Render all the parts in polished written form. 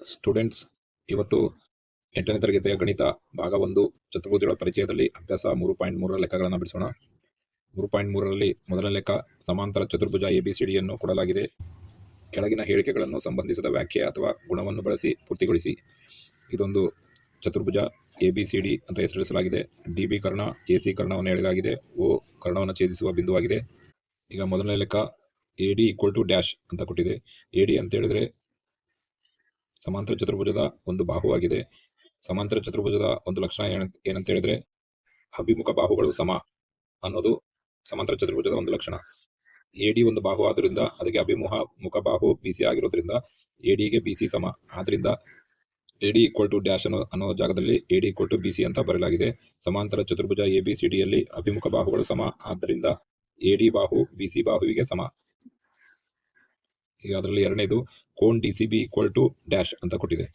Students, ಇವತ್ತು 8ನೇ ತರಗತಿಯ ಗಣಿತ ಭಾಗ 1 ಚತುರ್ಭುಜಗಳ ಪರಿಚಯದಲ್ಲಿ ಅಭ್ಯಾಸ 3.3ರ ಲೆಕ್ಕಗಳನ್ನು ಬಿಡಿಸೋಣ. 3.3ರಲ್ಲಿ ಮೊದಲನೇ ಲೆಕ್ಕ ಸಮಾಂತರ ಚತುರ್ಭುಜ ABCDಯನ್ನು ಕೊಡಲಾಗಿದೆ. ಕೆಳಗಿನ ಹೇಳಿಕೆಗಳನ್ನು ಸಂಬಂಧಿಸಿದ ವ್ಯಾಖ್ಯೆ ಅಥವಾ ಗುಣವನ್ನು ಬಳಸಿ ಪೂರ್ತಿಗೊಳಿಸಿ. ಇದೊಂದು ಚತುರ್ಭುಜ ABCD ಅಂತ ಹೆಸರಿಸಲಾಗಿದೆ. DB Karna AC ಕರ್ಣವನ್ನು ಎಳೆಯಲಾಗಿದೆ. O ಕರ್ಣವನ್ನು ಛೇದಿಸುವ ಬಿಂದುವಾಗಿದೆ. ಈಗ ಮೊದಲನೇ ಲೆಕ್ಕ AD = ಡ್ಯಾಶ್ ಅಂತ ಕೊಟ್ಟಿದೆ. AD ಅಂತ ಹೇಳಿದ್ರೆ ಸಮಾಂತರ ಚತುರ್ಭುಜದ ಒಂದು ಬಾಹುವಾಗಿದೆ. ಸಮಾಂತರ ಚತುರ್ಭುಜದ ಒಂದು ಲಕ್ಷಣ ಏನಂತ ಹೇಳಿದ್ರೆ ಅಭಿಮುಖ ಬಾಹುಗಳು ಸಮ ಅನ್ನೋದು ಸಮಾಂತರ ಚತುರ್ಭುಜದ ಒಂದು ಲಕ್ಷಣ. AD ಒಂದು ಬಾಹು ಆದ್ರಿಂದ ಅದಕ್ಕೆ ಅಭಿಮುಖ ಬಾಹು BC ಆಗಿರೋದ್ರಿಂದ AD ಗೆ BC ಸಮ. ಆದ್ರಿಂದ AD = ಡ್ಯಾಶ್ ಅನ್ನೋ ಜಾಗದಲ್ಲಿ AD = BC ಅಂತ ಬರೆಯಲಾಗಿದೆ. ಸಮಾಂತರ ಚತುರ್ಭುಜ ABCDಯಲ್ಲಿ ಅಭಿಮುಖ ಬಾಹುಗಳು ಸಮ. ಆದ್ದರಿಂದ AD ಬಾಹು BC ಬಾಹುವಿಗೆ ಸಮ. ಈಗ ಅದರಲ್ಲಿ ಎರಡನೇದು ಕೋನ್ DCB = ಡ್ಯಾಶ್ ಅಂತ ಕೊಟ್ಟಿದೆ.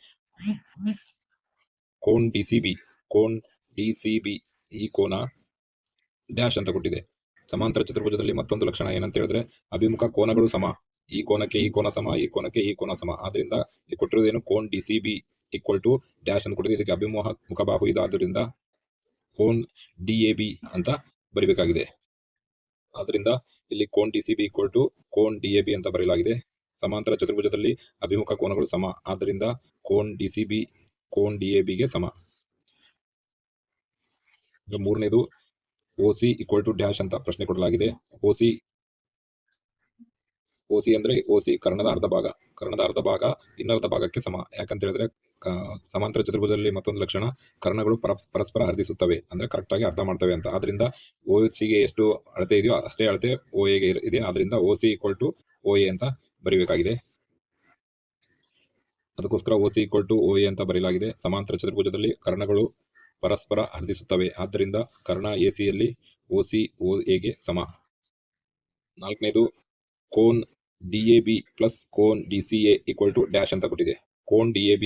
ಕೋನ್ DCB ಈ ಕೋನ ಡ್ಯಾಶ್ ಅಂತ ಕೊಟ್ಟಿದೆ. ಸಮಾಂತರ ಚತುರ್ಭುಜದಲ್ಲಿ ಮತ್ತೊಂದು ಲಕ್ಷಣ ಏನಂತ ಹೇಳಿದ್ರೆ ಅಭಿಮುಖ ಕೋನಗಳು ಸಮ. ಈ ಕೋನಕ್ಕೆ ಈ ಕೋನ ಸಮ, ಈ ಕೋನಕ್ಕೆ ಈ ಕೋನ ಸಮ. ಆದ್ರಿಂದ ಇಲ್ಲಿ ಕೊಟ್ಟಿರೋದೇನು ಕೋನ್ DCB = ಡ್ಯಾಶ್ ಅಂತ ಕೊಟ್ಟಿದೆ. ಇದಕ್ಕೆ ಅಭಿಮುಖ ಬಾಹು ಇದಾದ್ರಿಂದ ಕೋನ್ DAB ಅಂತ ಬರಿಬೇಕಾಗಿದೆ. ಆದ್ರಿಂದ ಇಲ್ಲಿ ಕೋನ್ DCB = ಕೋನ್ DAB ಅಂತ ಬರೆಯಲಾಗಿದೆ. ಸಮಾಂತರ ಚತುರ್ಭುಜದಲ್ಲಿ ಅಭಿಮುಖ ಕೋನಗಳು ಸಮ. ಆದ್ದರಿಂದ ಕೋನ್ DCB ಕೋನ್ DAB ಗೆ ಸಮ. ಈಗ ಮೂರನೇದು OC = ಡ್ಯಾಶ್ ಅಂತ ಪ್ರಶ್ನೆ ಕೊಡಲಾಗಿದೆ. OC ಅಂದ್ರೆ OC ಕರ್ಣದ ಅರ್ಧ ಭಾಗ ಇನ್ನರ್ಧ ಭಾಗಕ್ಕೆ ಸಮ. ಯಾಕಂತ ಹೇಳಿದ್ರೆ ಸಮಾಂತರ ಚತುರ್ಭುಜದಲ್ಲಿ ಮತ್ತೊಂದು ಲಕ್ಷಣ ಕರ್ಣಗಳು ಪರಸ್ಪರ ಅರ್ಧಿಸುತ್ತವೆ, ಅಂದ್ರೆ ಕರೆಕ್ಟ್ ಆಗಿ ಅರ್ಧ ಮಾಡ್ತವೆ ಅಂತ. ಆದ್ರಿಂದ OC ಗೆ ಎಷ್ಟು ಅಳತೆ ಇದೆಯೋ ಅಷ್ಟೇ ಅಳತೆ OA ಗೆ ಇದೆ. ಆದ್ರಿಂದ OC = OA ಅಂತ ಬರೀಬೇಕಾಗಿದೆ. ಅದಕ್ಕೋಸ್ಕರ OC = OA ಅಂತ ಬರೆಯಲಾಗಿದೆ. ಸಮಾಂತರ ಚತುರ್ಭುಜದಲ್ಲಿ ಕರ್ಣಗಳು ಪರಸ್ಪರ ಅರ್ಧಿಸುತ್ತವೆ. ಆದ್ದರಿಂದ ಕರ್ಣ AC ಯಲ್ಲಿ OC OA ಗೆ ಸಮ. ನಾಲ್ಕನೇದು cone DAB + cone DCA = dash ಅಂತ ಕೊಟ್ಟಿದೆ. ಕೋನ್ DAB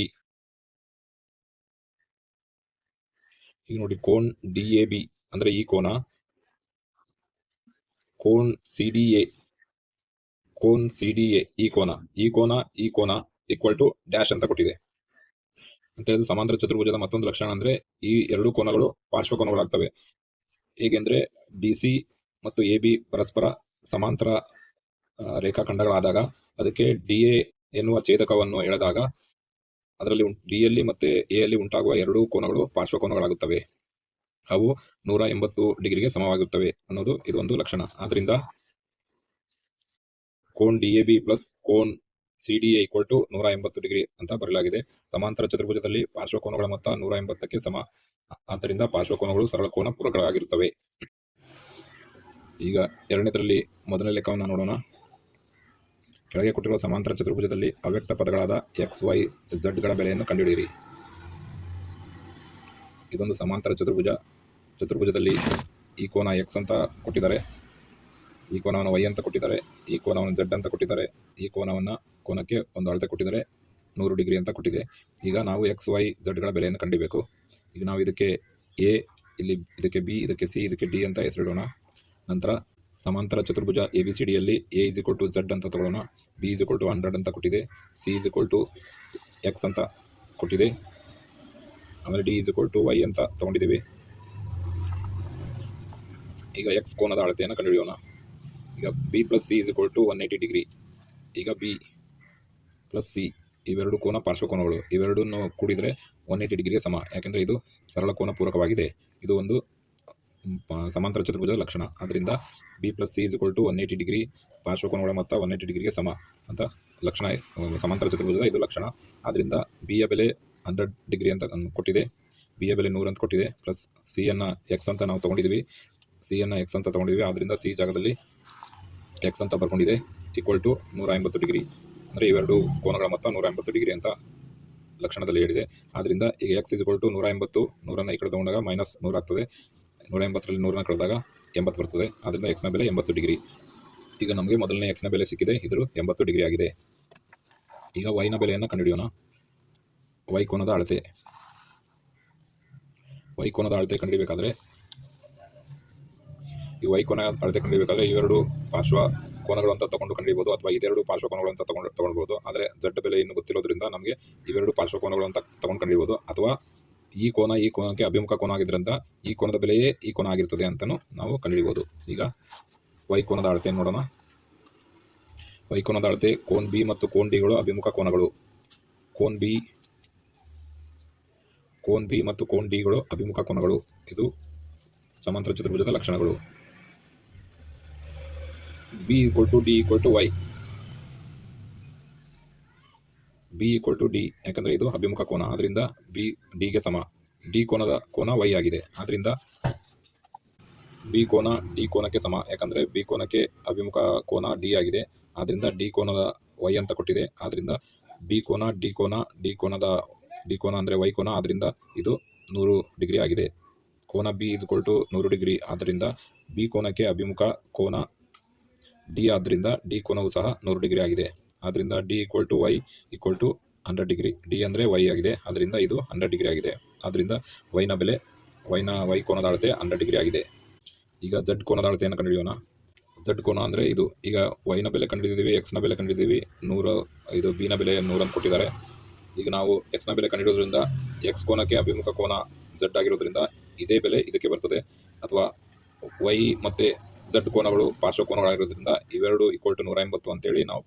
ಈಗ ನೋಡಿ, ಕೋನ್ DAB ಅಂದ್ರೆ ಈ ಕೋನ, ಕೋನ್ CDA ಈ ಕೋನ = ಡ್ಯಾಶ್ ಅಂತ ಕೊಟ್ಟಿದೆ. ಅಂತ ಹೇಳಿದ್ರೆ ಸಮಾಂತರ ಚತುರ್ಭುಜದ ಮತ್ತೊಂದು ಲಕ್ಷಣ ಅಂದ್ರೆ ಈ ಎರಡು ಕೋನಗಳು ಪಾರ್ಶ್ವಕೋನಗಳಾಗ್ತವೆ. ಹೇಗೆಂದ್ರೆ DC ಮತ್ತು AB ಪರಸ್ಪರ ಸಮಾಂತರ ರೇಖಾಖಂಡಗಳಾದಾಗ ಅದಕ್ಕೆ DA ಎನ್ನುವ ಛೇದಕವನ್ನು ಎಳೆದಾಗ ಅದರಲ್ಲಿ D ಯಲ್ಲಿ ಮತ್ತೆ A ಯಲ್ಲಿ ಉಂಟಾಗುವ ಎರಡೂ ಕೋನಗಳು ಪಾರ್ಶ್ವಕೋನಗಳಾಗುತ್ತವೆ. ಅವು 180 ಡಿಗ್ರಿಗೆ ಸಮವಾಗಿರುತ್ತವೆ ಅನ್ನೋದು ಇದೊಂದು ಲಕ್ಷಣ. ಆದ್ರಿಂದ cone DAB + cone CDA = 180 degree ಅಂತ ಬರೆಯಲಾಗಿದೆ. ಸಮಾಂತರ ಚತುರ್ಭುಜದಲ್ಲಿ ಪಾರ್ಶ್ವಕೋನಗಳ ಮೊತ್ತ 180ಕ್ಕೆ ಸಮ. ಆದ್ದರಿಂದ ಪಾರ್ಶ್ವಕೋನಗಳು ಸರಳ ಕೋನ ಪೂರಕಗಳಾಗಿರುತ್ತವೆ. ಈಗ ಎರಡನೇದರಲ್ಲಿ ಮೊದಲನೇ ಲೆಕ್ಕವನ್ನು ನೋಡೋಣ. ಕೆಳಗೆ ಕೊಟ್ಟಿರುವ ಸಮಾಂತರ ಚತುರ್ಭುಜದಲ್ಲಿ ಅವ್ಯಕ್ತ ಪದಗಳಾದ X, Y, Z ಗಳ ಬೆಲೆಯನ್ನು ಕಂಡುಹಿಡಿಯಿರಿ. ಇದೊಂದು ಸಮಾಂತರ ಚತುರ್ಭುಜದಲ್ಲಿ ಈ ಕೋನ X ಅಂತ ಕೊಟ್ಟಿದ್ದಾರೆ, ಈ ಕೋನವನ್ನು Y ಅಂತ ಕೊಟ್ಟಿದ್ದಾರೆ, ಈ ಕೋನವನ್ನು Z ಅಂತ ಕೊಟ್ಟಿದ್ದಾರೆ, ಈ ಕೋನಕ್ಕೆ ಒಂದು ಅಳತೆ ಕೊಟ್ಟಿದ್ದಾರೆ 100 ಡಿಗ್ರಿ ಅಂತ ಕೊಟ್ಟಿದೆ. ಈಗ ನಾವು X, Y, Z ಗಳ ಬೆಲೆಯನ್ನು ಕಂಡುಹಿಡಿಯಬೇಕು. ಈಗ ನಾವು ಇದಕ್ಕೆ A, ಇದಕ್ಕೆ B, ಇದಕ್ಕೆ C, ಇದಕ್ಕೆ D ಅಂತ ಹೆಸರಿಡೋಣ. ನಂತರ ಸಮಾಂತರ ಚತುರ್ಭುಜ ABCDಯಲ್ಲಿ A = Z ಅಂತ ತಗೊಳ್ಳೋಣ. B = 100 ಅಂತ ಕೊಟ್ಟಿದೆ. C = X ಅಂತ ಕೊಟ್ಟಿದೆ. ಆಮೇಲೆ D = Y ಅಂತ ತಗೊಂಡಿದ್ದೇವೆ. ಈಗ X ಕೋನದ ಅಳತೆಯನ್ನು ಕಂಡುಹಿಡಿಯೋಣ. ಈಗ B + C = 180 ಡಿಗ್ರಿ. ಈಗ B + C ಇವೆರಡು ಕೋನ ಪಾರ್ಶ್ವಕೋನಗಳು. ಇವೆರಡನ್ನು ಕೂಡಿದರೆ 180 ಡಿಗ್ರಿಗೆ ಸಮ. ಯಾಕೆಂದರೆ ಇದು ಸರಳ ಕೋನ ಪೂರಕವಾಗಿದೆ. ಇದು ಒಂದು ಸಮಾಂತರ ಚತುರ್ಭುಜದ ಲಕ್ಷಣ. ಆದ್ದರಿಂದ B + C = 180 ಡಿಗ್ರಿ, ಪಾರ್ಶ್ವಕೋನಗಳ ಮೊತ್ತ 180 ಡಿಗ್ರಿಗೆ ಸಮ ಅಂತ ಲಕ್ಷಣ ಸಮಾಂತರ ಚತುರ್ಭುಜದ ಇದು ಲಕ್ಷಣ. ಆದ್ರಿಂದ B ಯ ಬೆಲೆ 100 ಡಿಗ್ರಿ ಅಂತ ಕೊಟ್ಟಿದೆ, B ಯ ಬೆಲೆ 100 ಅಂತ ಕೊಟ್ಟಿದೆ. ಪ್ಲಸ್ C ಯನ್ನು X ಅಂತ ನಾವು ತಗೊಂಡಿದ್ವಿ. ಆದ್ರಿಂದ C ಜಾಗದಲ್ಲಿ X ಅಂತ ಬರ್ಕೊಂಡಿದೆ = 180 ಡಿಗ್ರಿ. ಅಂದರೆ ಇವೆರಡು ಕೋನಗಳ ಮೊತ್ತ 180 ಡಿಗ್ರಿ ಅಂತ ಲಕ್ಷಣದಲ್ಲಿ ಹೇಳಿದೆ. ಆದ್ರಿಂದ ಈಗ X = 180, 100ನ್ನು ಈ ಕಡೆ ತಗೊಂಡಾಗ -100 ಆಗ್ತದೆ. 180ರಲ್ಲಿ 100ನ್ನು ಕಳೆದಾಗ 80 ಬರ್ತದೆ. ಆದ್ದರಿಂದ X ನ ಬೆಲೆ 80 ಡಿಗ್ರಿ. ಈಗ ನಮಗೆ ಮೊದಲನೇ X ನ ಬೆಲೆ ಸಿಕ್ಕಿದೆ, ಇದು 80 ಡಿಗ್ರಿ ಆಗಿದೆ. ಈಗ Y ನ ಬೆಲೆಯನ್ನು ಕಂಡುಹಿಡಿಯೋಣ. Y ಕೋನದ ಅಳತೆ ಕಂಡುಹಿಡಿಯಬೇಕಾದ್ರೆ ಇವೆರಡು ಕೋನಗಳು ಅಂತ ತಗೊಂಡು ಕಂಡುಹಿಡಿಯಬಹುದು, ಅಥವಾ ಇದೆರಡು ಪಾರ್ಶ್ವಕೋನಗಳು ಅಂತ ತಗೊಳ್ಬಹುದು. ಆದರೆ Z ಬೆಲೆ ಇನ್ನು ಗೊತ್ತಿರೋದ್ರಿಂದ ನಮಗೆ ಇವೆರಡು ಪಾರ್ಶ್ವಕೋನಗಳು ಅಂತ ತಗೊಂಡು ಕಂಡುಹಿಡಿಯಬಹುದು. ಅಥವಾ ಈ ಕೋನಕ್ಕೆ ಅಭಿಮುಖ ಕೋನ ಆಗಿದ್ದರಿಂದ ಈ ಕೋನದ ಬೆಲೆಯೇ ಈ ಕೋನ ಆಗಿರ್ತದೆ ಅಂತಲೂ ನಾವು ಕಂಡುಹಿಡಿಯಬಹುದು. ಈಗ y ಕೋನದ ಅಳತೆಯನ್ನು ನೋಡೋಣ. y ಕೋನದ ಅಳತೆ ಕೋನ್ ಬಿ ಮತ್ತು ಕೋನ್ ಡಿಗಳು ಅಭಿಮುಖ ಕೋನಗಳು. ಕೋನ್ ಬಿ ಮತ್ತು ಕೋನ್ ಡಿಗಳು ಅಭಿಮುಖ ಕೋನಗಳು. ಇದು ಸಮಾಂತರ ಚತುರ್ಭುಜದ ಲಕ್ಷಣಗಳು. B = D = Y. B = D ಯಾಕಂದರೆ ಇದು ಅಭಿಮುಖ ಕೋನ, ಆದ್ದರಿಂದ B Dಗೆ ಸಮ. D ಕೋನದ ಕೋನ Y ಆಗಿದೆ, ಆದ್ದರಿಂದ B ಕೋನ D ಕೋನಕ್ಕೆ ಸಮ. ಯಾಕಂದರೆ B ಕೋನಕ್ಕೆ ಅಭಿಮುಖ ಕೋನ D ಆಗಿದೆ, ಆದ್ದರಿಂದ D ಕೋನದ Y ಅಂತ ಕೊಟ್ಟಿದೆ. ಆದ್ದರಿಂದ B ಕೋನ D ಕೋನ ಅಂದರೆ Y ಕೋನ, ಆದ್ದರಿಂದ ಇದು 100 ಡಿಗ್ರಿ ಆಗಿದೆ. ಕೋನ B = 100 ಡಿಗ್ರಿ, ಆದ್ದರಿಂದ B ಕೋನಕ್ಕೆ ಅಭಿಮುಖ ಕೋನ D ಆದ್ದರಿಂದ D ಕೋನವು ಸಹ 100 ಡಿಗ್ರಿ ಆಗಿದೆ. ಆದ್ದರಿಂದ D = Y = 100 ಡಿಗ್ರಿ. D ಅಂದರೆ Y ಆಗಿದೆ, ಆದ್ದರಿಂದ ಇದು 100 ಡಿಗ್ರಿ ಆಗಿದೆ. ಆದ್ದರಿಂದ Y ಕೋನದ ಅಳತೆ 100 ಡಿಗ್ರಿ ಆಗಿದೆ. ಈಗ Z ಕೋನದ ಅಳತೆಯನ್ನು ಕಂಡುಹಿಡಿಯೋಣ. Z ಕೋನ ಅಂದರೆ ಇದು. ಈಗ Y ನ ಬೆಲೆ ಕಂಡುಹಿಡಿದಿದ್ದೀವಿ, X ನ ಬೆಲೆ ಕಂಡುಹಿಡಿದಿದ್ದೀವಿ, 100. ಇದು B ನ ಬೆಲೆ 100 ಅಂತ ಕೊಟ್ಟಿದ್ದಾರೆ. ಈಗ ನಾವು X ನ ಬೆಲೆ ಕಂಡುಹಿಡಿಯೋದ್ರಿಂದ X ಕೋನಕ್ಕೆ ಅಭಿಮುಖ ಕೋನ Z ಆಗಿರೋದ್ರಿಂದ ಇದೇ ಬೆಲೆ ಇದಕ್ಕೆ ಬರ್ತದೆ. ಅಥವಾ Y ಮತ್ತು Z ಕೋನಗಳು ಪಾರ್ಶ್ವಕೋನಗಳಾಗಿರೋದ್ರಿಂದ ಇವೆರಡು = 180 ಅಂತೇಳಿ ನಾವು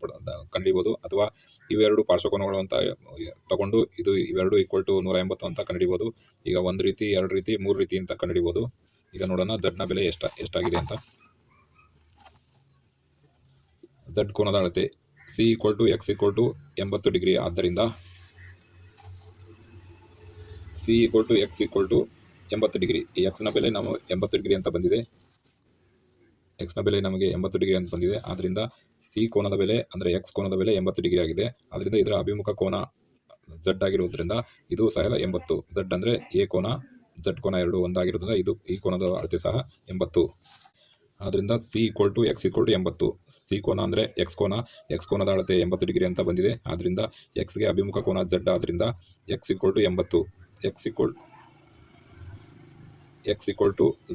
ಕಂಡುಹಿಡಿಯಬಹುದು. ಅಥವಾ ಇವೆರಡು ಪಾರ್ಶ್ವಕೋನಗಳು ಅಂತ ತಗೊಂಡು ಇವೆರಡು = 180 ಅಂತ ಕಂಡುಹಿಡಿಯಬಹುದು. ಈಗ 1 ರೀತಿ, 2 ರೀತಿ, 3 ರೀತಿ ಅಂತ ಕಂಡುಹಿಡಿಯಬಹುದು. ಈಗ ನೋಡೋಣ Z ನ ಬೆಲೆ ಎಷ್ಟಾಗಿದೆ ಅಂತ. Z ಕೋನದ ಅಳತೆ C = X = 80 ಡಿಗ್ರಿ. ಆದ್ದರಿಂದ C = X = 80 ಡಿಗ್ರಿ. X ನ ಬೆಲೆ ನಾವು 80 ಡಿಗ್ರಿ ಅಂತ ಬಂದಿದೆ. X ನ ಬೆಲೆ ನಮಗೆ 80 ಡಿಗ್ರಿ ಅಂತ ಬಂದಿದೆ. ಆದ್ದರಿಂದ C ಕೋನದ ಬೆಲೆ ಅಂದರೆ X ಕೋನದ ಬೆಲೆ 80 ಡಿಗ್ರಿ ಆಗಿದೆ. ಆದ್ದರಿಂದ ಇದರ ಅಭಿಮುಖ ಕೋನ Z ಆಗಿರುವುದರಿಂದ ಇದು ಸಹ 80. Z ಅಂದರೆ A ಕೋನ, Z ಕೋನ ಎರಡು ಒಂದಾಗಿರೋದ್ರಿಂದ ಈ ಕೋನದ ಅಳತೆ ಸಹ 80. ಆದ್ದರಿಂದ C = X = 80. C ಕೋನ ಅಂದರೆ X ಕೋನದ ಅಳತೆ 80 ಡಿಗ್ರಿ ಅಂತ ಬಂದಿದೆ. ಆದ್ದರಿಂದ Xಗೆ ಅಭಿಮುಖ ಕೋನ Z ಆದ್ದರಿಂದ X = 80. X =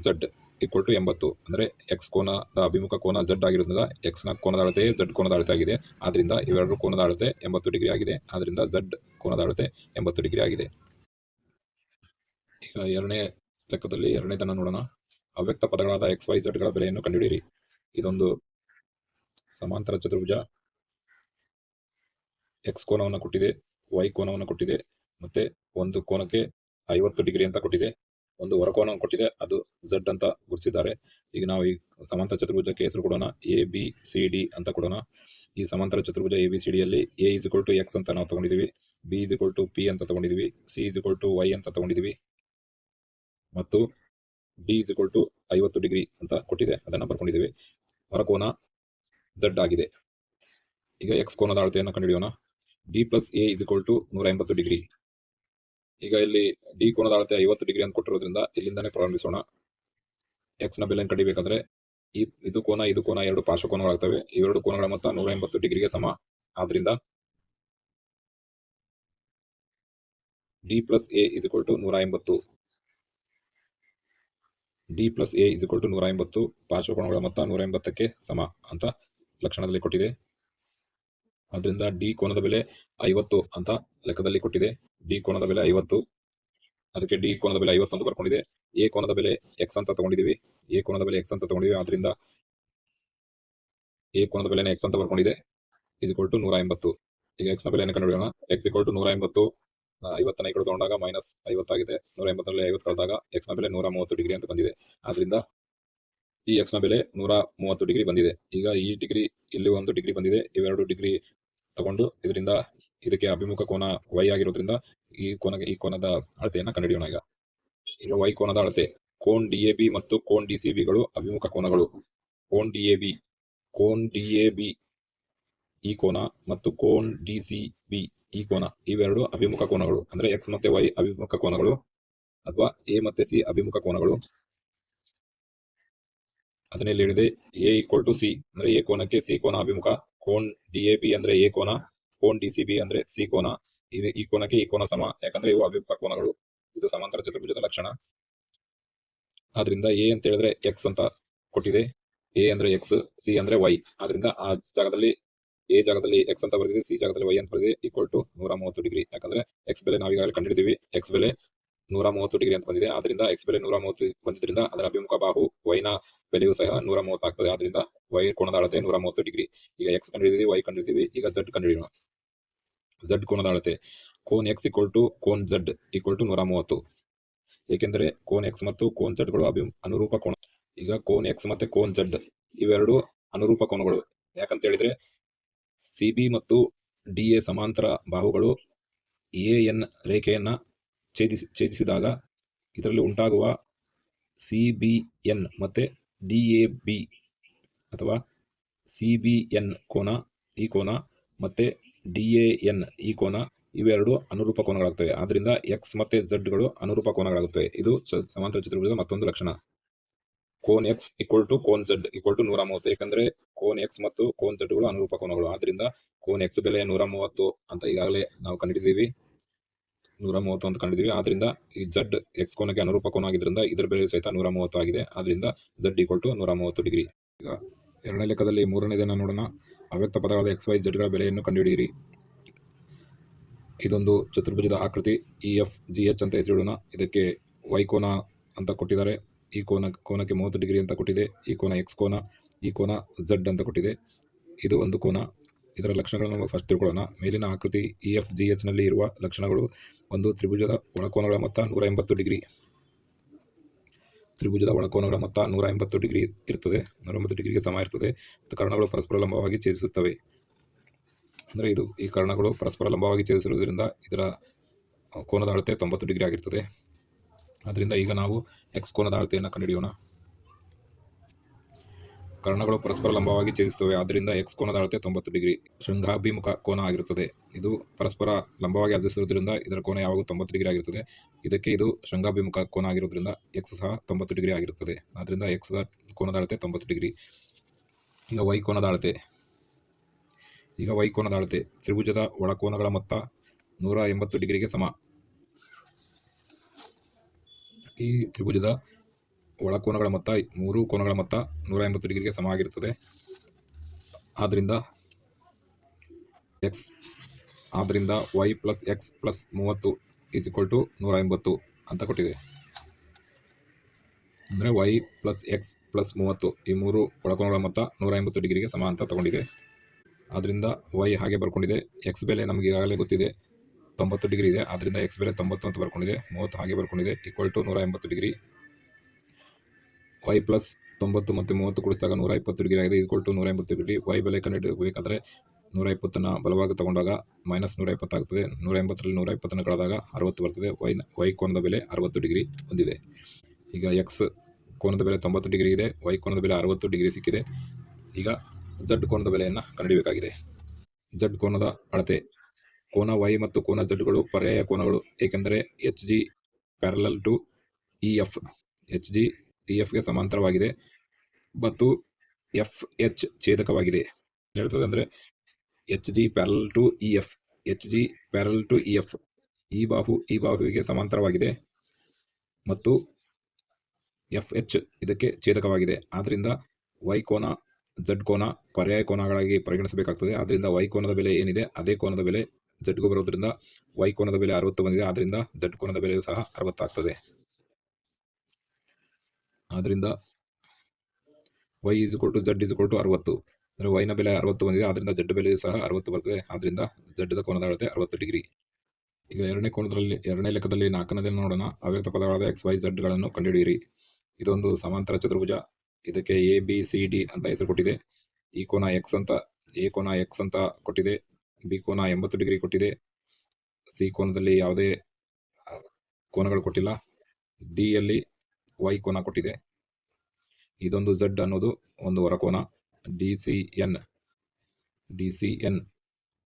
Z = 80. ಅಂದರೆ X ಕೋನದ ಅಭಿಮುಖ ಕೋನ Z ಆಗಿರೋದ್ರಿಂದ X ನ ಕೋನದ ಅಳತೆ Z ಕೋನದ ಅಳತೆ ಆಗಿದೆ. ಆದ್ದರಿಂದ ಇವೆರಡು ಕೋನದ ಅಳತೆ 80 ಡಿಗ್ರಿ ಆಗಿದೆ. ಆದ್ದರಿಂದ Z ಕೋನದ ಅಳತೆ 80 ಡಿಗ್ರಿ ಆಗಿದೆ. ಈಗ ಎರಡನೇ ಲೆಕ್ಕದಲ್ಲಿ ಎರಡನೇದನ್ನು ನೋಡೋಣ. ಅವ್ಯಕ್ತ ಪದಗಳಾದ X, Y, Z ಗಳ ಬೆಲೆಯನ್ನು ಕಂಡುಹಿಡಿಯಿರಿ. ಇದೊಂದು ಸಮಾಂತರ ಚತುರ್ಭುಜ. X ಕೋನವನ್ನು ಕೊಟ್ಟಿದೆ, Y ಕೋನವನ್ನು ಕೊಟ್ಟಿದೆ, ಮತ್ತೆ ಒಂದು ಕೋನಕ್ಕೆ 50 ಡಿಗ್ರಿ ಅಂತ ಕೊಟ್ಟಿದೆ. ಒಂದು ಹೊರಕೋನವನ್ನು ಕೊಟ್ಟಿದೆ, ಅದು Z ಅಂತ ಗುರುತಿಸಿದ್ದಾರೆ. ಈಗ ನಾವು ಈ ಸಮಾಂತರ ಚತುರ್ಭುಜಕ್ಕೆ ಹೆಸರು ಕೊಡೋಣ. ABCD ಅಂತ ಕೊಡೋಣ. ಈ ಸಮಾಂತರ ಚತುರ್ಭುಜ ABCD ಯಲ್ಲಿ A = X ಅಂತ ನಾವು ತಗೊಂಡಿದ್ದೀವಿ, B = P ಅಂತ ತಗೊಂಡಿದ್ದೀವಿ, C = Y ಅಂತ ತಗೊಂಡಿದ್ದೀವಿ, ಮತ್ತು D = 50 ಡಿಗ್ರಿ ಅಂತ ಕೊಟ್ಟಿದೆ, ಅದನ್ನು ಬರ್ಕೊಂಡಿದ್ದೀವಿ. ಹೊರಕೋನ Z ಆಗಿದೆ. ಈಗ X ಕೋನದ ಅಳತೆಯನ್ನು ಕಂಡುಹಿಡಿಯೋಣ. D + A = 180 degree. ಈಗ ಇಲ್ಲಿ D ಕೋನದ ಅಳತೆ 50 ಡಿಗ್ರಿ ಅಂತ ಕೊಟ್ಟಿರೋದ್ರಿಂದ ಇಲ್ಲಿಂದಾನೇ ಪ್ರಾರಂಭಿಸೋಣ. X ನ ಬೆಲೆಯನ್ನು ಕಂಡುಹಿಡಿಯಬೇಕಾದ್ರೆ ಇದು ಕೋನ ಎರಡು ಪಾರ್ಶ್ವಕೋನಗಳಾಗ್ತವೆ. ಇವೆರಡು ಕೋನಗಳ ಮೊತ್ತ 180 ಡಿಗ್ರಿಗೆ ಸಮ. ಆದ್ದರಿಂದ D + A = 180. D + A = 180. ಪಾರ್ಶ್ವಕೋನಗಳ ಮೊತ್ತ 180ಕ್ಕೆ ಸಮ ಅಂತ ಲಕ್ಷಣದಲ್ಲಿ ಕೊಟ್ಟಿದೆ. ಆದ್ದರಿಂದ D ಕೋನದ ಬೆಲೆ 50 ಅಂತ ಲೆಕ್ಕದಲ್ಲಿ ಕೊಟ್ಟಿದೆ. D ಕೋನದ ಬೆಲೆ 50, ಅದಕ್ಕೆ D ಕೋನದ ಬೆಲೆ 50 ಅಂತ ಬರ್ಕೊಂಡಿದೆ. A ಕೋನದ ಬೆಲೆ X ಅಂತ ತಗೊಂಡಿದ್ದೀವಿ. ಆದ್ದರಿಂದ A ಕೋನದ ಬೆಲೆನೇ X ಅಂತ ಬರ್ಕೊಂಡಿದೆ. = 180. ಈಗ X ನ ಬೆಲೆಯನ್ನು ಕಂಡುಹಿಡಿಯೋಣ. X = 180. 50ನ ಈ ಕಡೆ ತಗೊಂಡಾಗ -50 ಆಗಿದೆ. 180ರಲ್ಲಿ 50 ಕಳೆದಾಗ X ನ ಬೆಲೆ 130 ಡಿಗ್ರಿ ಅಂತ ಬಂದಿದೆ. ಆದ್ದರಿಂದ ಈ X ನ ಬೆಲೆ 130 ಡಿಗ್ರಿ ಬಂದಿದೆ. ಈಗ ಈ ಡಿಗ್ರಿ ಇಲ್ಲಿ 1 ಡಿಗ್ರಿ ಬಂದಿದೆ. ಇವೆರಡು ಡಿಗ್ರಿ ತಗೊಂಡು ಇದರಿಂದ ಇದಕ್ಕೆ ಅಭಿಮುಖ ಕೋನ Y ಆಗಿರೋದ್ರಿಂದ ಈ ಕೋನದ ಅಳತೆಯನ್ನು ಕಂಡುಹಿಡಿಯೋಣ. ಈಗ Y ಕೋನದ ಅಳತೆ. ಕೋನ್ DAB ಮತ್ತು ಕೋನ್ DCB ಗಳು ಅಭಿಮುಖ ಕೋನಗಳು. ಕೋನ್ DAB ಈ ಕೋನ ಮತ್ತು ಕೋನ್ DCB ಈ ಕೋನ, ಇವೆರಡು ಅಭಿಮುಖ ಕೋನಗಳು. ಅಂದ್ರೆ X ಮತ್ತೆ Y ಅಭಿಮುಖ ಕೋನಗಳು, ಅಥವಾ A ಮತ್ತೆ C ಅಭಿಮುಖ ಕೋನಗಳು. ಅದನ್ನೇ ಹೇಳಿದೆ, A = C ಅಂದ್ರೆ A ಕೋನಕ್ಕೆ C ಕೋನ ಅಭಿಮುಖ. ಕೋನ್ DAB ಅಂದ್ರೆ A ಕೋನ, ಕೋನ್ DCB ಅಂದ್ರೆ C ಕೋನ. ಈ ಕೋನಕ್ಕೆ ಈ ಕೋನ ಸಮ, ಯಾಕಂದ್ರೆ ಇವು ಅಭಿಮುಖ ಕೋನಗಳು. ಇದು ಸಮಾಂತರ ಚತುರ್ಭುಜದ ಲಕ್ಷಣ. ಆದ್ರಿಂದ A ಅಂತ ಹೇಳಿದ್ರೆ X ಅಂತ ಕೊಟ್ಟಿದೆ, ಎ ಅಂದ್ರೆ ಎಕ್ಸ್, ಸಿ ಅಂದ್ರೆ ವೈ. ಆದ್ರಿಂದ ಆ ಜಾಗದಲ್ಲಿ ಎ ಜಾಗದಲ್ಲಿ ಎಕ್ಸ್ ಅಂತ ಬರೆದಿದೆ, ಸಿ ಜಾಗದಲ್ಲಿ ವೈ ಅಂತ ಬರೆದಿದೆ, ಈಕ್ವಲ್ ಟು 130 ಡಿಗ್ರಿ. ಯಾಕಂದ್ರೆ ಎಕ್ಸ್ ಬೆಲೆ ನಾವು ಈಗಾಗಲೇ ಕಂಡಿದ್ದೀವಿ, ಎಕ್ಸ್ ಬೆಲೆ 130 ಡಿಗ್ರಿ ಅಂತ ಬಂದಿದೆ. ಆದ್ರಿಂದ ಎಕ್ಸ್ ಬೆಲೆ 130 ಬಂದಿದ್ರಿಂದ ಅದರ ಅಭಿಮುಖ ಬಾಹು ವೈನ ಬೆಲೆಯೂ ಸಹ 130 ಆಗ್ತದೆ. ಆದ್ರಿಂದ ವೈ ಕೋನದ ಅಳತೆ 130 ಡಿಗ್ರಿ. ಈಗ ಎಕ್ಸ್ ಕಂಡಿದ್ದೀವಿ, ವೈ ಕಂಡಿದ್ದೀವಿ, ಈಗ ಝಡ್ ಕಂಡುಹಿಡಿಯೋಣ. ಝಡ್ ಕೋನದ ಅಳತೆ ಕೋನ್ ಎಕ್ಸ್ ಈಕ್ವಲ್ ಟು ಕೋನ್ ಝಡ್ ಈಕ್ವಲ್ ಟು 130. ಏಕೆಂದರೆ ಕೋನ್ ಎಕ್ಸ್ ಮತ್ತು ಕೋನ್ ಝಡ್ ಗಳು ಅನುರೂಪ ಕೋನ. ಈಗ ಕೋನ್ ಎಕ್ಸ್ ಮತ್ತೆ ಕೋನ್ ಝಡ್ ಇವೆರಡು ಅನುರೂಪ ಕೋನಗಳು. ಯಾಕಂತ ಹೇಳಿದ್ರೆ ಸಿ ಬಿ ಮತ್ತು ಡಿ ಎ ಸಮಾಂತರ ಬಾಹುಗಳು ಎ ಎನ್ ರೇಖೆಯನ್ನ ಛೇದಿಸಿದಾಗ ಇದರಲ್ಲಿ ಉಂಟಾಗುವ ಸಿ ಬಿ ಎನ್ ಮತ್ತೆ ಡಿ ಎ ಬಿ ಅಥವಾ ಸಿ ಬಿ ಎನ್ ಕೋನ, ಈ ಕೋನ ಮತ್ತೆ ಡಿ ಎ ಎನ್ ಈ ಕೋನ, ಇವೆರಡು ಅನುರೂಪ ಕೋನಗಳಾಗ್ತವೆ. ಆದ್ರಿಂದ ಎಕ್ಸ್ ಮತ್ತೆ ಝಡ್ ಗಳು ಅನುರೂಪ ಕೋನಗಳಾಗುತ್ತವೆ. ಇದು ಸಮಾಂತರ ಚತುರ್ಭುಜದ ಮತ್ತೊಂದು ಲಕ್ಷಣ. ಕೋನ್ ಎಕ್ಸ್ ಈಕ್ವಲ್ ಟು ಕೋನ್ ಝಡ್ ಈಕ್ವಲ್ ಟು 130. ಯಾಕಂದ್ರೆ ಕೋನ್ ಎಕ್ಸ್ ಮತ್ತು ಕೋನ್ ಝಡ್ ಗಳು ಅನುರೂಪ ಕೋನಗಳು. ಆದ್ರಿಂದ ಕೋನ್ ಎಕ್ಸ್ ಬೆಲೆ 130 ಅಂತ ಈಗಾಗಲೇ ನಾವು ಕಂಡಿದ್ದೀವಿ, 130 ಅಂತ ಕಂಡಿದ್ದೀವಿ. ಆದ್ರಿಂದ ಈ ಝಡ್ ಎಕ್ಸ್ ಕೋನಕ್ಕೆ ಅನುರೂಪ ಕೋನ ಆಗಿದ್ರಿಂದ ಇದರ ಬೆಲೆ ಸಹಿತ 130 ಆಗಿದೆ. ಆದ್ರಿಂದ ಝಡ್ ಈಕ್ವಲ್ ಟು 130 ಡಿಗ್ರಿ. ಈಗ ಎರಡನೇ ಲೆಕ್ಕದಲ್ಲಿ ಮೂರನೇದನ್ನ ನೋಡೋಣ. ಅವ್ಯಕ್ತ ಪದಗಳಾದ ಎಕ್ಸ್ ವೈ ಝಡ್ ಗಳ ಬೆಲೆಯನ್ನು ಕಂಡುಹಿಡಿಯಿರಿ. ಇದೊಂದು ಚತುರ್ಭುಜದ ಆಕೃತಿ. ಇ ಎಫ್ ಜಿ ಎಚ್ ಅಂತ ಹೆಸರಿಡೋಣ. ಇದಕ್ಕೆ ವೈ ಕೋನ ಅಂತ ಕೊಟ್ಟಿದ್ದಾರೆ, ಈ ಕೋನಕ್ಕೆ 30 ಡಿಗ್ರಿ ಅಂತ ಕೊಟ್ಟಿದೆ, ಈ ಕೋನ ಎಕ್ಸ್ ಕೋನ, ಈ ಕೋನ ಝಡ್ ಅಂತ ಕೊಟ್ಟಿದೆ. ಇದು ಒಂದು ಕೋನ. ಇದರ ಲಕ್ಷಣಗಳನ್ನು ಫಸ್ಟ್ ತಿಳ್ಕೊಳ್ಳೋಣ. ಮೇಲಿನ ಆಕೃತಿ ಇ ಎಫ್ ಜಿ ಎಚ್ ನಲ್ಲಿ ಇರುವ ಲಕ್ಷಣಗಳು: ಒಂದು, ತ್ರಿಭುಜದ ಒಳಕೋನಗಳ ಮೊತ್ತ 180 ಡಿಗ್ರಿ. ತ್ರಿಭುಜದ ಒಳಕೋನಗಳ ಮೊತ್ತ 180 ಡಿಗ್ರಿ ಇರ್ತದೆ, 180 ಡಿಗ್ರಿಗೆ ಸಮ ಇರ್ತದೆ. ಕರ್ಣಗಳು ಪರಸ್ಪರ ಲಂಬವಾಗಿ ಛೇದಿಸುತ್ತವೆ. ಅಂದರೆ ಈ ಕರ್ಣಗಳು ಪರಸ್ಪರ ಲಂಬವಾಗಿ ಛೇದಿಸಿರುವುದರಿಂದ ಇದರ ಕೋನದ ಅಳತೆ 90 ಡಿಗ್ರಿ ಆಗಿರ್ತದೆ. ಆದ್ದರಿಂದ ಈಗ ನಾವು ಎಕ್ಸ್ ಕೋನದ ಅಳತೆಯನ್ನು ಕಂಡುಹಿಡಿಯೋಣ. ಕರ್ಣಗಳು ಪರಸ್ಪರ ಲಂಬವಾಗಿ ಛೇದಿಸುತ್ತವೆ, ಆದ್ದರಿಂದ ಎಕ್ಸ್ ಕೋನದ ಅಳತೆ 90 ಡಿಗ್ರಿ. ಶೃಂಗಾಭಿಮುಖ ಕೋನ ಆಗಿರುತ್ತದೆ. ಇದು ಪರಸ್ಪರ ಲಂಬವಾಗಿ ಅರ್ಧಿಸಿರುವುದರಿಂದ ಇದರ ಕೋನ ಯಾವಾಗೂ 90 ಡಿಗ್ರಿ ಆಗಿರುತ್ತದೆ. ಇದಕ್ಕೆ ಇದು ಶೃಂಗಾಭಿಮುಖ ಕೋನ ಆಗಿರುವುದರಿಂದ ಎಕ್ಸ್ ಸಹ 90 ಡಿಗ್ರಿ ಆಗಿರುತ್ತದೆ. ಆದ್ದರಿಂದ ಎಕ್ಸ್ ಕೋನದ ಅಳತೆ 90 ಡಿಗ್ರಿ. ಈಗ ವೈ ಕೋನದ ಅಳತೆ. ತ್ರಿಭುಜದ ಒಳಕೋನಗಳ ಮೊತ್ತ 180 ಡಿಗ್ರಿಗೆ ಸಮ. ಈ ತ್ರಿಭುಜದ ಒಳಕೋನಗಳ ಮೊತ್ತ, ಮೂರು ಕೋನಗಳ ಮೊತ್ತ 180 ಡಿಗ್ರಿಗೆ ಸಮ ಆಗಿರುತ್ತದೆ. ಆದ್ದರಿಂದ Y plus X plus 30 is equal to 180 ಅಂತ ಕೊಟ್ಟಿದೆ. ಅಂದರೆ ವೈ ಪ್ಲಸ್ ಎಕ್ಸ್ ಪ್ಲಸ್ 30 ಈ ಮೂರು ಒಳಕೋನಗಳ ಮೊತ್ತ 180 ಡಿಗ್ರಿಗೆ ಸಮ ಅಂತ ತಗೊಂಡಿದೆ. ಆದ್ದರಿಂದ ವೈ ಹಾಗೆ ಬರ್ಕೊಂಡಿದೆ. ಎಕ್ಸ್ ಬೆಲೆ ನಮಗೆ ಈಗಾಗಲೇ ಗೊತ್ತಿದೆ, 90 ಡಿಗ್ರಿ ಇದೆ. ಆದ್ದರಿಂದ ಎಕ್ಸ್ ಬೆಲೆ 90 ಅಂತ ಬರ್ಕೊಂಡಿದೆ, 30 ಹಾಗೆ ಬರ್ಕೊಂಡಿದೆ, equal to 180 degree. Y plus 90 ಮತ್ತು 30 ಕೂಡಿಸಿದಾಗ 120 ಡಿಗ್ರಿ ಆಗಿದೆ, ಈಕ್ವಲ್ ಟು 180 ಡಿಗ್ರಿ. ವೈ ಬೆಲೆ ಕಂಡುಹಿಡಿಯಬೇಕಾದ್ರೆ 120ನ ಬಲವಾಗಿ ತಗೊಂಡಾಗ ಮೈನಸ್ 120 ಆಗ್ತದೆ. 180ರಲ್ಲಿ 120ನ ಕಳೆದಾಗ 60 ಬರ್ತದೆ. ವೈ ಕೋನದ ಬೆಲೆ 60 ಡಿಗ್ರಿ ಹೊಂದಿದೆ. ಈಗ ಎಕ್ಸ್ ಕೋನದ ಬೆಲೆ 90 ಡಿಗ್ರಿ ಇದೆ, ವೈ ಕೋನದ ಬೆಲೆ 60 ಡಿಗ್ರಿ ಸಿಕ್ಕಿದೆ. ಈಗ ಝಡ್ ಕೋನದ ಬೆಲೆಯನ್ನು ಕಂಡುಹಿಡಿಯಬೇಕಾಗಿದೆ. ಝಡ್ ಕೋನದ ಅಳತೆ. ಕೋನ ವೈ ಮತ್ತು ಕೋನ ಝಡ್ ಗಳು ಪರ್ಯಾಯ ಕೋನಗಳು, ಏಕೆಂದರೆ H G parallel to E F. H G E ಎಫ್ಗೆ ಸಮಾಂತರವಾಗಿದೆ ಮತ್ತು ಎಫ್ ಎಚ್ ಛೇದಕವಾಗಿದೆ. ಹೇಳ್ತದೆ ಅಂದರೆ H G parallel to E F, H G parallel to E F. ಈ ಬಾಹುವಿಗೆ ಸಮಾಂತರವಾಗಿದೆ ಮತ್ತು ಎಫ್ ಎಚ್ ಇದಕ್ಕೆ ಛೇದಕವಾಗಿದೆ. ಆದ್ದರಿಂದ ವೈ ಕೋನ ಝಡ್ ಕೋನ ಪರ್ಯಾಯ ಕೋನಗಳಾಗಿ ಪರಿಗಣಿಸಬೇಕಾಗ್ತದೆ. ಆದ್ದರಿಂದ ವೈ ಕೋನದ ಬೆಲೆ ಏನಿದೆ ಅದೇ ಕೋನದ ಬೆಲೆ ಝಡ್ಗೂ ಬರೋದ್ರಿಂದ ವೈ ಕೋನದ ಬೆಲೆ 60 ಬಂದಿದೆ. ಆದ್ದರಿಂದ ಝಡ್ ಕೋನದ ಬೆಲೆಯೂ ಸಹ 60 ಆಗ್ತದೆ. ಆದ್ದರಿಂದ Y is equal to Z is equal to 60. ಅಂದರೆ ವೈನ ಬೆಲೆ 60 ಬಂದಿದೆ, ಆದ್ದರಿಂದ ಝಡ್ ಬೆಲೆಯೂ ಸಹ 60 ಬರ್ತದೆ. ಆದ್ದರಿಂದ ಝಡ್ದ ಕೋನದ ಅಳತೆ 60 ಡಿಗ್ರಿ. ಈಗ ಎರಡನೇ ಲೆಕ್ಕದಲ್ಲಿ 4ನೇದನ್ನು ನೋಡೋಣ. ಅವ್ಯಕ್ತ ಪದಗಳಾದ ಎಕ್ಸ್ ವೈ ಝಡ್ ಗಳನ್ನು ಕಂಡುಹಿಡಿಯಿರಿ. ಇದೊಂದು ಸಮಾಂತರ ಚತುರ್ಭುಜ. ಇದಕ್ಕೆ ಎ ಬಿ ಸಿ ಡಿ ಅಂತ ಹೆಸರು ಕೊಟ್ಟಿದೆ. ಈ ಕೋನ ಎಕ್ಸ್ ಅಂತ, ಎ ಕೋನ ಎಕ್ಸ್ ಅಂತ ಕೊಟ್ಟಿದೆ, ಬಿ ಕೋನ 80 ಡಿಗ್ರಿ ಕೊಟ್ಟಿದೆ, ಸಿ ಕೋನದಲ್ಲಿ ಯಾವುದೇ ಕೋನಗಳು ಕೊಟ್ಟಿಲ್ಲ, ಡಿ ಯಲ್ಲಿ ವೈ ಕೋನ ಕೊಟ್ಟಿದೆ. ಇದೊಂದು ಝಡ್ ಅನ್ನೋದು ಒಂದು ಹೊರಕೋನ. ಡಿ ಸಿ ಎನ್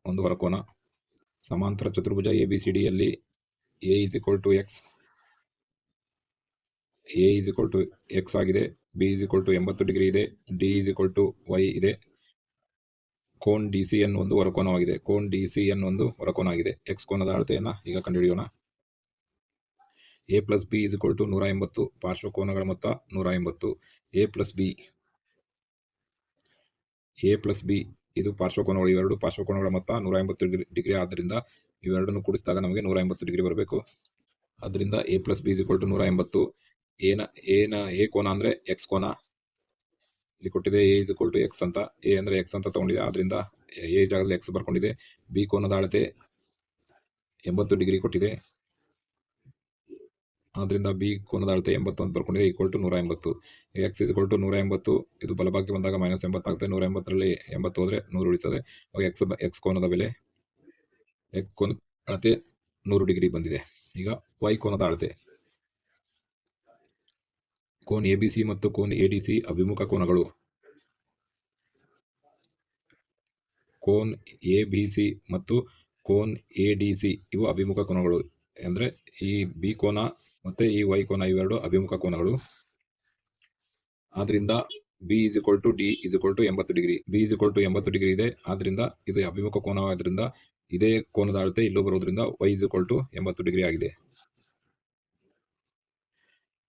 ಒಂದು ಹೊರಕೋನ. ಸಮಾಂತರ ಚತುರ್ಭುಜ ಎ ಬಿ ಸಿ ಡಿಯಲ್ಲಿ A is equal to X ಆಗಿದೆ, B is equal to 80 degree ಇದೆ, D is equal to Y ಇದೆ. ಕೋನ್ ಡಿ ಸಿ ಎನ್ ಒಂದು ಹೊರಕೋನವಾಗಿದೆ. ಎಕ್ಸ್ ಕೋನದ ಅಳತೆಯನ್ನು ಈಗ ಕಂಡುಹಿಡಿಯೋಣ. A plus B is equal to 180. ಪಾರ್ಶ್ವಕೋನಗಳ ಮೊತ್ತ 180. A plus B A plus B ಇದು ಪಾರ್ಶ್ವಕೋನಗಳು, ಇವೆರಡು ಪಾರ್ಶ್ವಕೋನಗಳ ಮೊತ್ತ 180 ಡಿಗ್ರಿ. ಆದ್ದರಿಂದ ಇವೆರಡನ್ನು ಕೂಡಿಸಿದಾಗ ನಮಗೆ 180 ಡಿಗ್ರಿ ಬರಬೇಕು. ಆದ್ದರಿಂದ ಎ ಪ್ಲಸ್ ಬಿ = 180. ಎ ಕೋನ ಅಂದರೆ ಎಕ್ಸ್ ಕೋನ ಇಲ್ಲಿ ಕೊಟ್ಟಿದೆ. ಎ = ಎಕ್ಸ್ ಅಂತ, ಎ ಅಂದರೆ ಎಕ್ಸ್ ಅಂತ ತಗೊಂಡಿದೆ, ಆದ್ದರಿಂದ ಎ ಜಾಗದಲ್ಲಿ ಎಕ್ಸ್ ಬರ್ಕೊಂಡಿದೆ. ಬಿ ಕೋನದ ಅಳತೆ 80 ಡಿಗ್ರಿ ಕೊಟ್ಟಿದೆ, ಆದ್ದರಿಂದ ಬಿ ಕೋನದ ಅಳತೆ 80 ಅಂತ ಬರ್ಕೊಂಡಿದೆ, =180. ಎಕ್ಸ್ = 180. ಇದು ಬಲಭಾಗಕ್ಕೆ ಬಂದಾಗ -80 ಆಗುತ್ತೆ. 180ರಲ್ಲಿ 80 ಹೋದರೆ 100 ಉಳಿತದೆ. ಅವಾಗ ಎಕ್ಸ್ ಕೋನದ ಬೆಲೆ, ಎಕ್ಸ್ ಕೋನದ ಅಳತೆ 100 ಡಿಗ್ರಿ ಬಂದಿದೆ. ಈಗ ವೈ ಕೋನದ ಅಳತೆ. ಕೋನ್ ಎಬಿಸಿ ಮತ್ತು ಕೋನ್ ಎಡಿಸಿ ಅಭಿಮುಖ ಕೋನಗಳು. ಕೋನ್ ಎಬಿಸಿ ಮತ್ತು ಕೋನ್ ಎಡಿಸಿ ಇವು ಅಭಿಮುಖ ಕೋನಗಳು. ಅಂದರೆ ಈ ಬಿ ಕೋನ ಮತ್ತೆ ಈ ವೈ ಕೋನ ಇವೆರಡು ಅಭಿಮುಖ ಕೋನಗಳು. ಆದ್ರಿಂದ B = D = 80 degree. B = 80 degree ಇದೆ, ಆದ್ರಿಂದ ಇದು ಅಭಿಮುಖ ಕೋನವಾದ್ರಿಂದ ಇದೇ ಕೋನದ ಅಳತೆ ಇಲ್ಲೂ ಬರೋದ್ರಿಂದ ವೈ = 80 ಡಿಗ್ರಿ ಆಗಿದೆ.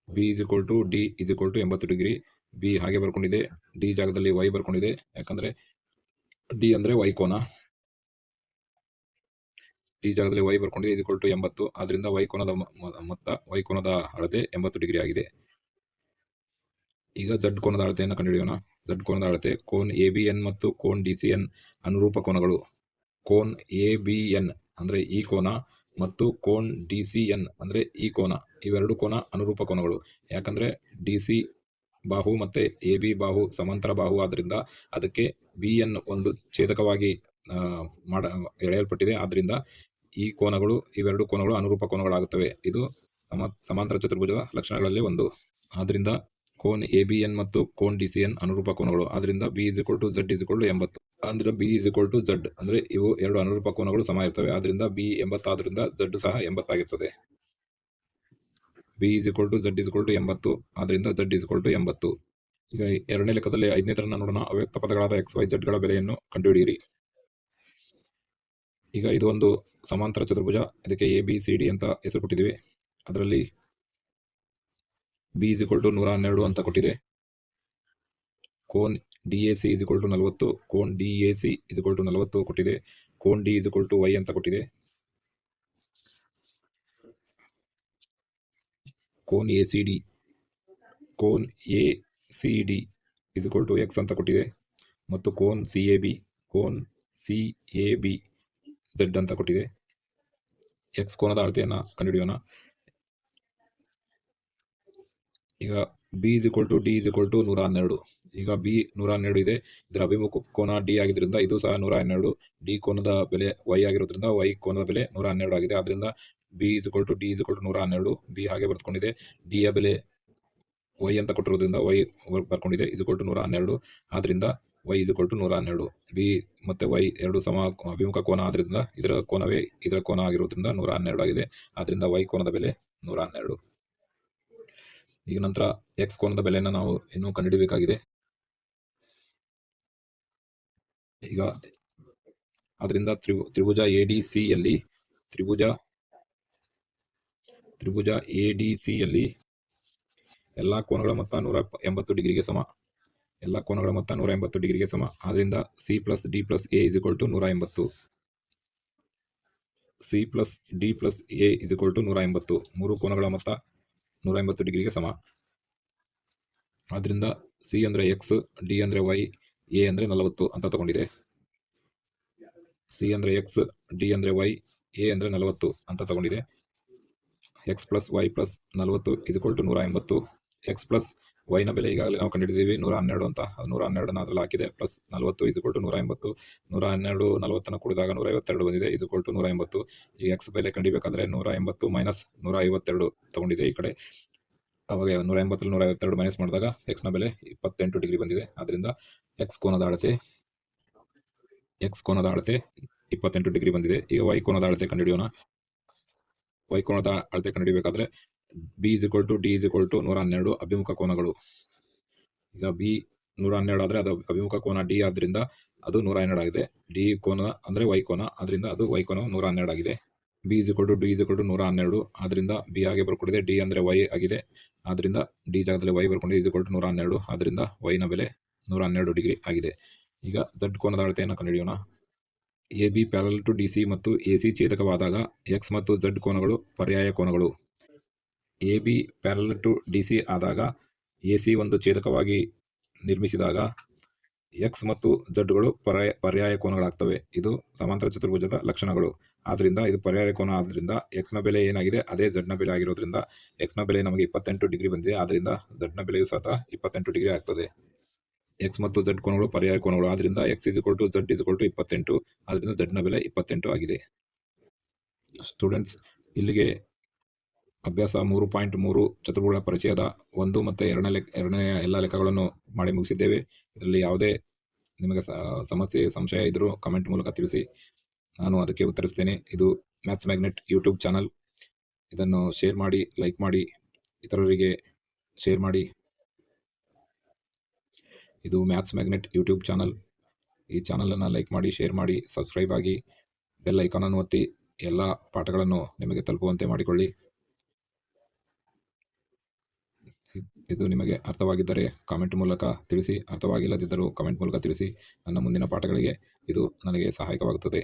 B = D = 80 degree. ಬಿ ಹಾಗೆ ಬರ್ಕೊಂಡಿದೆ, ಡಿ ಜಾಗದಲ್ಲಿ ವೈ ಬರ್ಕೊಂಡಿದೆ. ಯಾಕಂದ್ರೆ ಡಿ ಅಂದ್ರೆ ವೈ ಕೋನ, ಡಿ ಜಾಗದಲ್ಲಿ ವೈ ಬರ್ಕೊಂಡಿದೆ, = 80. ಆದ್ರಿಂದ ವೈ ಕೋನದ ಮೊತ್ತ, ವೈ ಕೋನದ ಅಳತೆ 80 ಡಿಗ್ರಿ ಆಗಿದೆ. ಈಗ ಝಡ್ ಕೋನದ ಅಳತೆಯನ್ನು ಕಂಡುಹಿಡಿಯೋಣ. ಝಡ್ ಕೋನದ ಅಳತೆ. ಕೋನ್ ಎಬಿಎನ್ ಮತ್ತು ಕೋನ್ ಡಿಸಿಎನ್ ಅನುರೂಪ ಕೋನಗಳು. ಕೋನ್ ಎಬಿಎನ್ ಅಂದ್ರೆ ಈ ಕೋನ ಮತ್ತು ಕೋನ್ ಡಿಸಿಎನ್ ಅಂದ್ರೆ ಈ ಕೋನ, ಇವೆರಡು ಕೋನ ಅನುರೂಪ ಕೋನಗಳು. ಯಾಕಂದ್ರೆ ಡಿಸಿ ಬಾಹು ಮತ್ತೆ ಎ ಬಿ ಬಾಹು ಸಮಾಂತರ ಬಾಹು, ಆದ್ರಿಂದ ಅದಕ್ಕೆ ಬಿಎನ್ ಒಂದು ಛೇದಕವಾಗಿ ಎಳೆಯಲ್ಪಟ್ಟಿದೆ. ಆದ್ರಿಂದ ಈ ಕೋನಗಳು, ಇವೆರಡು ಕೋನಗಳು ಅನುರೂಪ ಕೋನಗಳಾಗುತ್ತವೆ. ಇದು ಸಮಾಂತರ ಚತುರ್ಭುಜದ ಲಕ್ಷಣಗಳಲ್ಲಿ ಒಂದು. ಆದ್ರಿಂದ ಕೋನ್ ಎಬಿಎನ್ ಮತ್ತು ಕೋನ್ ಡಿಸಿಎನ್ ಅನುರೂಪ ಕೋನಗಳು. ಆದ್ರಿಂದ ಬಿ = Z = 80. ಅಂದ್ರೆ ಬಿ = Z ಅಂದ್ರೆ ಇವು ಎರಡು ಅನುರೂಪ ಕೋನಗಳು ಸಮ ಇರ್ತವೆ. ಆದ್ರಿಂದ ಬಿ 80 ಆದ್ರಿಂದ Z ಸಹ 80 ಆಗಿರ್ತದೆ. ಬಿ = Z = 80, ಆದ್ರಿಂದ Z = 80. ಈಗ ಎರಡನೇ ಲೆಕ್ಕದಲ್ಲಿ 5ನೇ ತರನ ನೋಡೋಣ. ಅವ್ಯಕ್ತ ಪದಗಳಾದ XYZ ಗಳ ಬೆಲೆಯನ್ನು ಕಂಡುಹಿಡಿಯಿರಿ. ಈಗ ಇದು ಒಂದು ಸಮಾಂತರ ಚತುರ್ಭುಜ, ಇದಕ್ಕೆ ABCD ಅಂತ ಹೆಸರು ಕೊಟ್ಟಿದ್ದೀವಿ. ಅದರಲ್ಲಿ ಬಿ = 112 ಅಂತ ಕೊಟ್ಟಿದೆ. ಕೋನ್ DAC = 40, ಕೋನ್ DAC = 40 ಕೊಟ್ಟಿದೆ. ಕೋನ್ D = Y ಅಂತ ಕೊಟ್ಟಿದೆ. ಕೋನ್ ACD = X ಅಂತ ಕೊಟ್ಟಿದೆ. ಮತ್ತು ಕೋನ್ CAB Z ಅಂತ ಕೊಟ್ಟಿದೆ. ಎಕ್ಸ್ ಕೋನದ ಅಳತೆಯನ್ನು ಕಂಡುಹಿಡಿಯೋಣ. ಈಗ ಬಿ = ಡಿ = 112. ಈಗ ಬಿ 112 ಇದೆ, ಇದರ ಅಭಿಮುಖ ಕೋನ ಡಿ ಆಗಿದ್ರಿಂದ ಇದು ಸಹ 112. ಡಿ ಕೋನದ ಬೆಲೆ ವೈ ಆಗಿರೋದ್ರಿಂದ ವೈ ಕೋನದ ಬೆಲೆ 112 ಆಗಿದೆ. ಆದ್ರಿಂದ ಬಿ = ಡಿ = 112. ಬಿ ಹಾಗೆ ಬರ್ಕೊಂಡಿದೆ, ಡಿ ಯ ಬೆಲೆ ವೈ ಅಂತ ಕೊಟ್ಟಿರೋದ್ರಿಂದ ವೈ ಬರ್ಕೊಂಡಿದೆ, = 112. ಆದ್ರಿಂದ ವೈ = 112. ಬಿ ಮತ್ತೆ ವೈ ಎರಡು ಸಮ ಅಭಿಮುಖ ಕೋನ ಆದ್ರಿಂದ ಇದರ ಕೋನವೇ ಇದರ ಕೋನ ಆಗಿರೋದ್ರಿಂದ 112 ಆಗಿದೆ. ಆದ್ರಿಂದ ವೈ ಕೋನದ ಬೆಲೆ 112. ಈಗ ನಂತರ ಎಕ್ಸ್ ಕೋನದ ಬೆಲೆಯನ್ನು ನಾವು ಇನ್ನೂ ಕಂಡುಹಿಡಿಯಬೇಕಾಗಿದೆ. ಈಗ ಅದರಿಂದ ತ್ರಿಭುಜ ADCಯಲ್ಲಿ ಎಲ್ಲಾ ಕೋನಗಳ ಮೊತ್ತ 180 ಡಿಗ್ರಿಗೆ ಸಮ. ಎಲ್ಲ ಕೋನಗಳ ಮೊತ್ತ 180 ಡಿಗ್ರಿಗೆ ಸಮ. ಆದ್ರಿಂದ C + D + A = 180. C + D + A = 180. ಮೂರು ಕೋನಗಳ ಮೊತ್ತ 180 ಡಿಗ್ರಿಗೆ ಸಮ. ಆದ್ರಿಂದ C ಅಂದ್ರೆ X, D ಅಂದ್ರೆ Y, A ಅಂದ್ರೆ 40 ಅಂತ ತಗೊಂಡಿದೆ. C ಅಂದ್ರೆ X, D ಅಂದ್ರೆ Y, A ಅಂದ್ರೆ 40 ಅಂತ ತಗೊಂಡಿದೆ. X + Y + 40 = 180. X + Y ನ ಬೆಲೆ ಈಗಾಗಲೇ ನಾವು ಕಂಡುಹಿಡಿದೀವಿ 112 ಅಂತ. ಅದು 112 ಅದರಲ್ಲಿ ಹಾಕಿದೆ. + 40 = 180. 112 40 ಕೂಡಿದಾಗ 152 ಬಂದಿದೆ, = 180. ಈ X ಬೆಲೆ ಕಂಡುಹಿಡಿಯಬೇಕಾದ್ರೆ 180 - 152 ತಗೊಂಡಿದೆ ಈ ಕಡೆ. ಅವಾಗ 180 152 ಮೈನಸ್ ಮಾಡಿದಾಗ X ನ ಬೆಲೆ 28 ಡಿಗ್ರಿ ಬಂದಿದೆ. ಆದ್ರಿಂದ X ಕೋನದ ಅಳತೆ 28 ಡಿಗ್ರಿ ಬಂದಿದೆ. ಈಗ Y ಕೋನದ ಅಳತೆ ಕಂಡುಹಿಡಿಯೋಣ. Y ಕೋನದ ಅಳತೆ ಕಂಡುಹಿಡಿಯಬೇಕಾದ್ರೆ ಬಿ = ಡಿ = 112 ಅಭಿಮುಖ ಕೋನಗಳು. ಈಗ ಬಿ 112 ಆದ್ರೆ ಅದು ಅಭಿಮುಖ ಕೋನ ಡಿ ಆದ್ರಿಂದ ಅದು 112 ಆಗಿದೆ. ಡಿ ಕೋನ ಅಂದ್ರೆ Y ಕೋನ, ಆದ್ರಿಂದ ಅದು Y ಕೋನ 112 ಆಗಿದೆ. B = D = 112. ಆದ್ರಿಂದ ಬಿ ಹಾಗೆ ಬರ್ಕೊಂಡಿದೆ, ಡಿ ಅಂದ್ರೆ Y ಆಗಿದೆ. ಆದ್ರಿಂದ ಡಿ ಜಾಗದಲ್ಲಿ Y ಬರ್ಕೊಂಡಿದೆ, = 112. ಆದ್ರಿಂದ Y ನ ಬೆಲೆ 112 ಡಿಗ್ರಿ ಆಗಿದೆ. ಈಗ Z ಕೋನದ ಅಳತೆಯನ್ನು ಕಂಡುಹಿಡಿಯೋಣ. AB ಪ್ಯಾರಲಲ್ ಟು DC ಮತ್ತು AC ಛೇದಕವಾದಾಗ X ಮತ್ತು Z ಕೋನಗಳು ಪರ್ಯಾಯ ಕೋನಗಳು. AB ಪ್ಯಾರಲಲ್ ಟು DC ಆದಾಗ AC ಒಂದು ಛೇದಕವಾಗಿ ನಿರ್ಮಿಸಿದಾಗ X ಮತ್ತು Z ಗಳು ಪರ್ಯಾಯ ಕೋನಗಳಾಗ್ತವೆ. ಇದು ಸಮಾಂತರ ಚತುರ್ಭುಜದ ಲಕ್ಷಣಗಳು. ಆದ್ದರಿಂದ ಇದು ಪರ್ಯಾಯ ಕೋನ. ಆದ್ದರಿಂದ X ನ ಬೆಲೆ ಏನಾಗಿದೆ ಅದೇ Z ನ ಬೆಲೆ ಆಗಿರೋದ್ರಿಂದ X ನ ಬೆಲೆ ನಮಗೆ 28 ಡಿಗ್ರಿ ಬಂದಿದೆ. ಆದ್ದರಿಂದ Z ನ ಬೆಲೆಯೂ ಸಹ 28 ಡಿಗ್ರಿ ಆಗ್ತದೆ. X ಮತ್ತು Z ಕೋನಗಳು ಪರ್ಯಾಯ ಕೋನಗಳು. ಆದ್ದರಿಂದ X Z 28. ಆದ್ದರಿಂದ Z ನ ಬೆಲೆ 28 ಆಗಿದೆ. ಸ್ಟೂಡೆಂಟ್ಸ್, ಇಲ್ಲಿಗೆ ಅಭ್ಯಾಸ 3.3 ಚತುರ್ಭುಜ ಪರಿಚಯದ 1 ಮತ್ತು 2ನೇ ಎಲ್ಲ ಲೆಕ್ಕಗಳನ್ನು ಮಾಡಿ ಮುಗಿಸಿದ್ದೇವೆ. ಇದರಲ್ಲಿ ಯಾವುದೇ ನಿಮಗೆ ಸಮಸ್ಯೆ ಸಂಶಯ ಇದ್ದರೂ ಕಮೆಂಟ್ ಮೂಲಕ ತಿಳಿಸಿ, ನಾನು ಅದಕ್ಕೆ ಉತ್ತರಿಸ್ತೇನೆ. ಇದು ಮ್ಯಾಥ್ಸ್ ಮ್ಯಾಗ್ನೆಟ್ ಯೂಟ್ಯೂಬ್ ಚಾನಲ್. ಇದನ್ನು ಶೇರ್ ಮಾಡಿ, ಲೈಕ್ ಮಾಡಿ, ಇತರರಿಗೆ ಶೇರ್ ಮಾಡಿ. ಇದು ಮ್ಯಾಥ್ಸ್ ಮ್ಯಾಗ್ನೆಟ್ ಯೂಟ್ಯೂಬ್ ಚಾನಲ್. ಈ ಚಾನಲನ್ನು ಲೈಕ್ ಮಾಡಿ, ಶೇರ್ ಮಾಡಿ, ಸಬ್ಸ್ಕ್ರೈಬ್ ಆಗಿ, ಬೆಲ್ ಐಕಾನನ್ನು ಒತ್ತಿ ಎಲ್ಲ ಪಾಠಗಳನ್ನು ನಿಮಗೆ ತಲುಪುವಂತೆ ಮಾಡಿಕೊಳ್ಳಿ. ಇದು ನಿಮಗೆ ಅರ್ಥವಾಗಿದ್ದರೆ ಕಾಮೆಂಟ್ ಮೂಲಕ ತಿಳಿಸಿ, ಅರ್ಥವಾಗಿಲ್ಲದಿದ್ದರೂ ಕಾಮೆಂಟ್ ಮೂಲಕ ತಿಳಿಸಿ. ನನ್ನ ಮುಂದಿನ ಪಾಠಗಳಿಗೆ ಇದು ನನಗೆ ಸಹಾಯಕವಾಗುತ್ತದೆ.